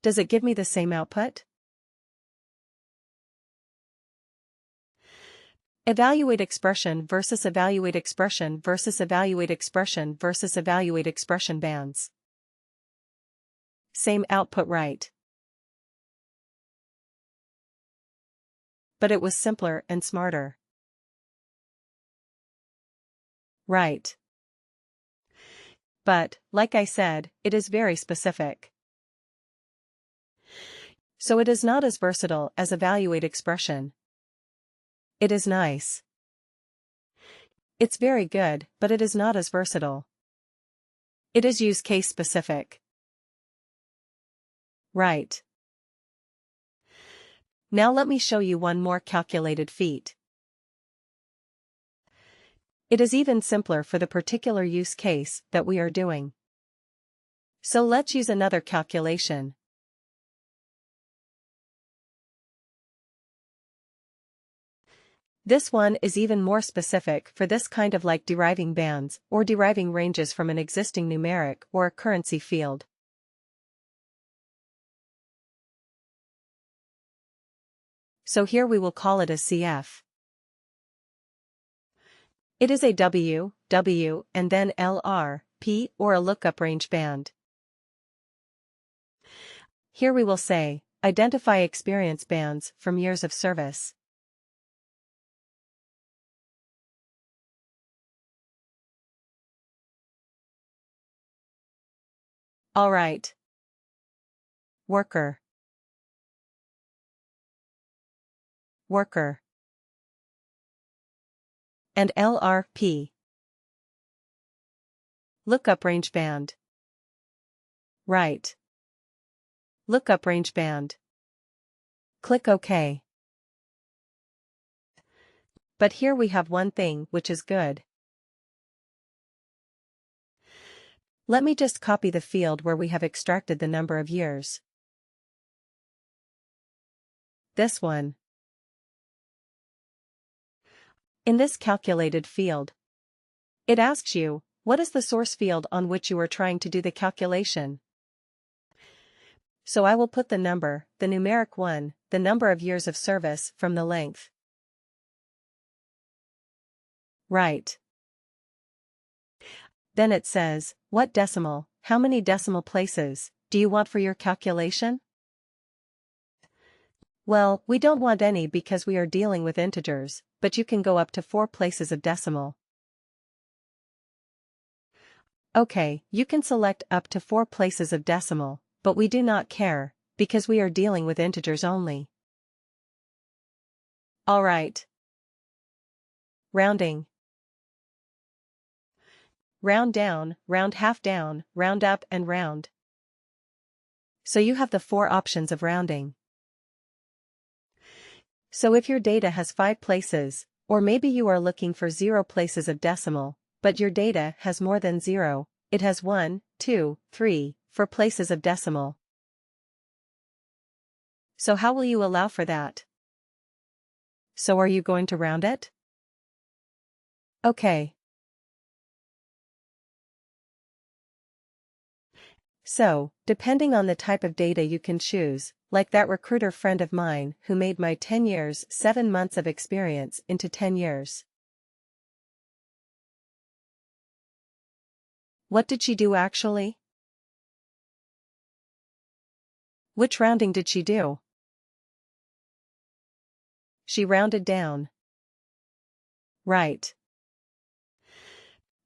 Does it give me the same output? Evaluate expression versus evaluate expression versus evaluate expression versus evaluate expression bands. Same output, right? But it was simpler and smarter. Right. But, like I said, it is very specific. So it is not as versatile as evaluate expression. It is nice. It's very good, but it is not as versatile. It is use case specific. Right. Now let me show you one more calculated feat. It is even simpler for the particular use case that we are doing. So let's use another calculation. This one is even more specific for this kind of like deriving bands or deriving ranges from an existing numeric or a currency field. So here we will call it a CF. It is a W, W, and then LR, P, or a lookup range band. Here we will say, identify experience bands from years of service. Alright. Worker. Worker. And LRP. Lookup range band. Right. Lookup range band. Click OK. But here we have one thing which is good. Let me just copy the field where we have extracted the number of years. This one. In this calculated field, it asks you, what is the source field on which you are trying to do the calculation? So I will put the number, the numeric one, the number of years of service from the length. Right. Then it says, what decimal, how many decimal places, do you want for your calculation? Well, we don't want any because we are dealing with integers, but you can go up to 4 places of decimal. Okay, you can select up to 4 places of decimal, but we do not care, because we are dealing with integers only. Alright. Rounding. Round down, round half down, round up and round. So you have the 4 options of rounding. So if your data has 5 places, or maybe you are looking for 0 places of decimal, but your data has more than 0, it has 1, 2, 3, 4 places of decimal. So how will you allow for that? So are you going to round it? Okay. So, depending on the type of data you can choose, like that recruiter friend of mine who made my 10 years, 7 months of experience into 10 years. What did she do actually? Which rounding did she do? She rounded down. Right.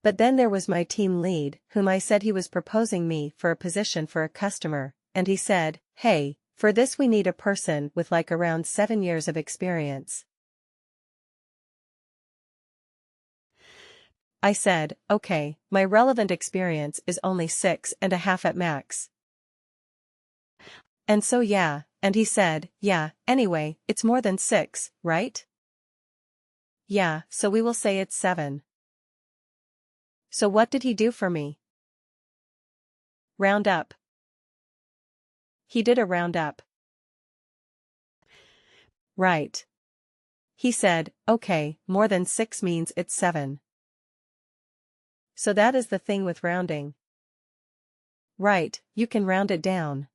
But then there was my team lead, whom I said he was proposing me for a position for a customer, and he said, hey, for this we need a person with like around 7 years of experience. I said, okay, my relevant experience is only 6.5 at max. And so yeah, and he said, yeah, anyway, it's more than 6, right? Yeah, so we will say it's 7. So what did he do for me? Round up. He did a round up. Right. He said, okay, more than 6 means it's 7. So that is the thing with rounding. Right, you can round it down.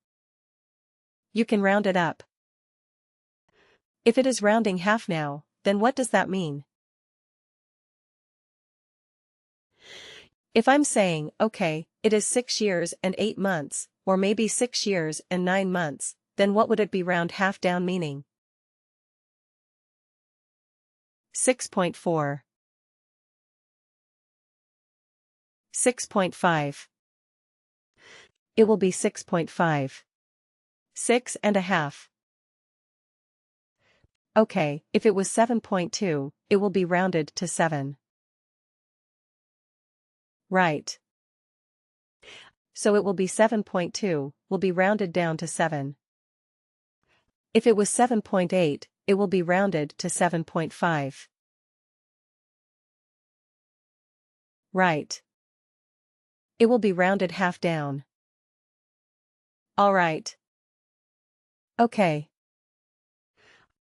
you can round it up. If it is rounding half now, then what does that mean? If I'm saying, okay, it is 6 years and 8 months, or maybe 6 years and 9 months, then what would it be round half down meaning? 6.4. 6.5. It will be 6.5. 6.5. Okay, if it was 7.2, it will be rounded to 7. Right. So it will be 7.2, will be rounded down to 7. If it was 7.8, it will be rounded to 7.5. Right. It will be rounded half down. Alright. Okay.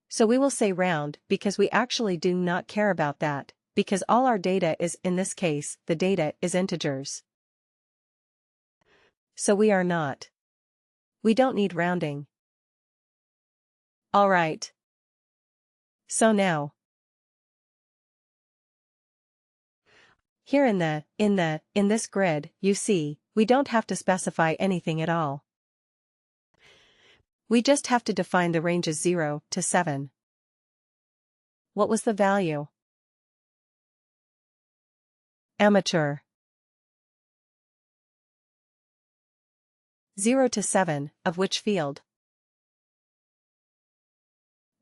So we will say round because we actually do not care about that, because all our data is, in this case, the data is integers. So we are not. We don't need rounding. Alright. So now. Here in this grid, you see, we don't have to specify anything at all. We just have to define the ranges 0 to 7. What was the value? Amateur. 0 to 7, of which field?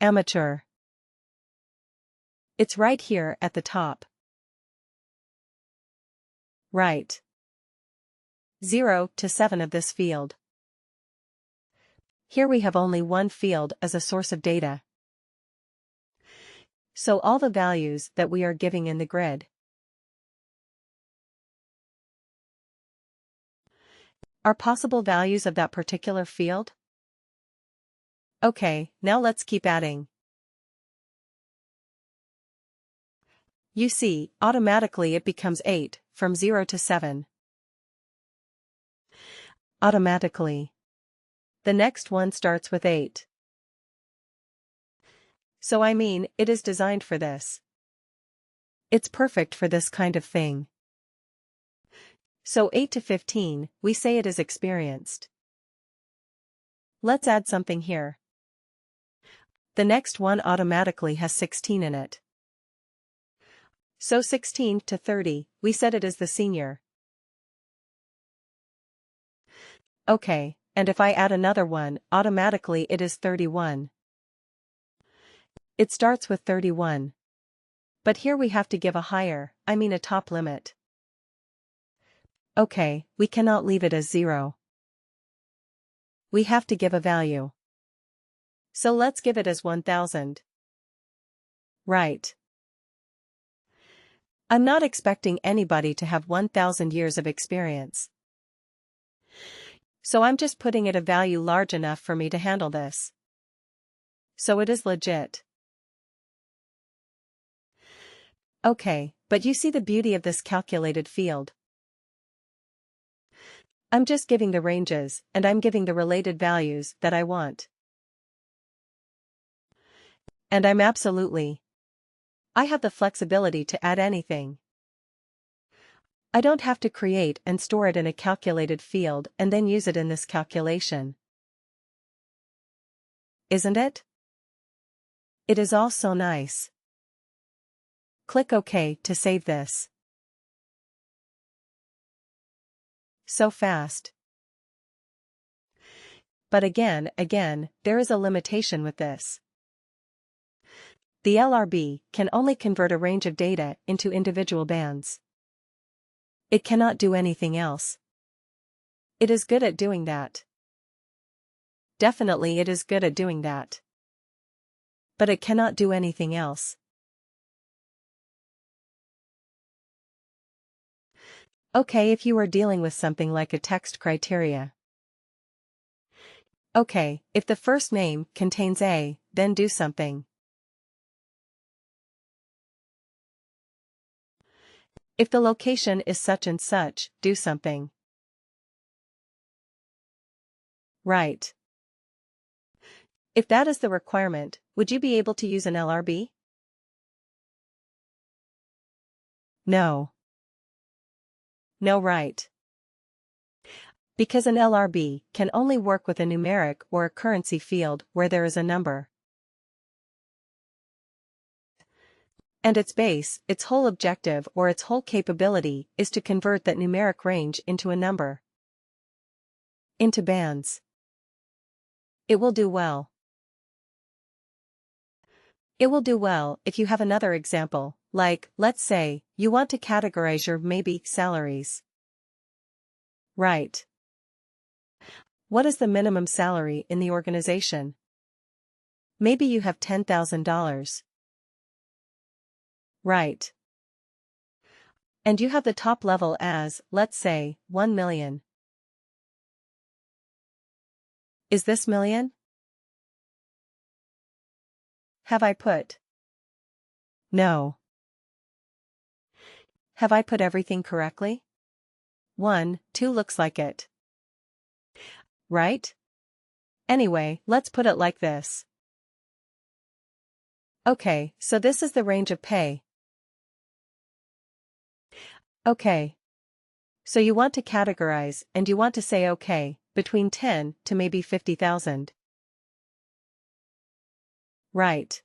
Amateur. It's right here at the top. Right. 0 to 7 of this field. Here we have only one field as a source of data. So all the values that we are giving in the grid are possible values of that particular field? Okay, now let's keep adding. You see, automatically it becomes 8, from 0 to 7. Automatically. The next one starts with 8. So I mean, it is designed for this. It's perfect for this kind of thing. So 8 to 15, we say it is experienced. Let's add something here. The next one automatically has 16 in it. So 16 to 30, we said it is the senior. Okay, and if I add another one, automatically it is 31. It starts with 31. But here we have to give a higher, a top limit. Okay, we cannot leave it as 0. We have to give a value. So let's give it as 1000. Right. I'm not expecting anybody to have 1000 years of experience. So I'm just putting it a value large enough for me to handle this. So it is legit. Okay, but you see the beauty of this calculated field. I'm just giving the ranges, and I'm giving the related values that I want. And I have the flexibility to add anything. I don't have to create and store it in a calculated field and then use it in this calculation. Isn't it? It is all so nice. Click OK to save this. So fast. But again, there is a limitation with this. The LRB can only convert a range of data into individual bands. It cannot do anything else. It is good at doing that. Definitely it is good at doing that. But it cannot do anything else. Okay, if you are dealing with something like a text criteria. Okay, if the first name contains A, then do something. If the location is such and such, do something. Right. If that is the requirement, would you be able to use an LRB? No. No, right. Because an LRB can only work with a numeric or a currency field where there is a number. And its base, its whole objective or its whole capability is to convert that numeric range into a number. Into bands. It will do well. It will do well if you have another example, like, let's say, you want to categorize your maybe salaries. Right. What is the minimum salary in the organization? Maybe you have $10,000. Right. And you have the top level as, let's say, 1 million. Is this million? Have I put? No. Have I put everything correctly? 1, 2 looks like it. Right? Anyway, let's put it like this. Okay, so this is the range of pay. Okay. So you want to categorize and you want to say okay, between 10 to maybe 50,000. Right.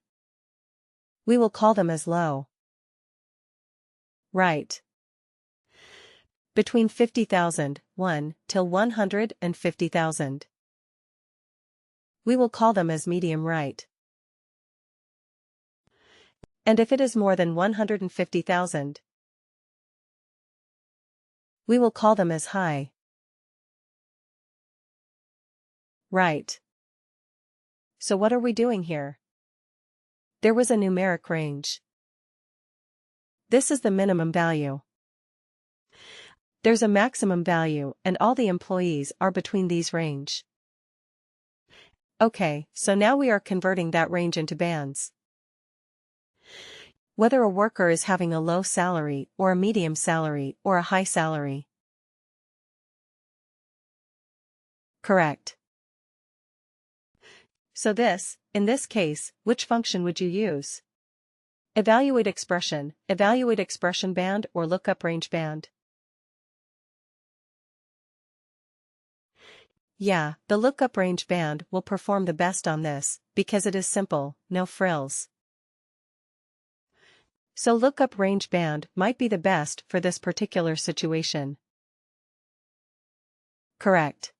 We will call them as low. Right. Between 50,000, 1, till 150,000. We will call them as medium right. And if it is more than 150,000, we will call them as high. Right. So what are we doing here? There was a numeric range. This is the minimum value. There's a maximum value and all the employees are between these range. Okay, so now we are converting that range into bands. Whether a worker is having a low salary or a medium salary or a high salary. Correct. So in this case, which function would you use? Evaluate expression band or lookup range band. Yeah, the lookup range band will perform the best on this, because it is simple, no frills. So lookup range band might be the best for this particular situation. Correct.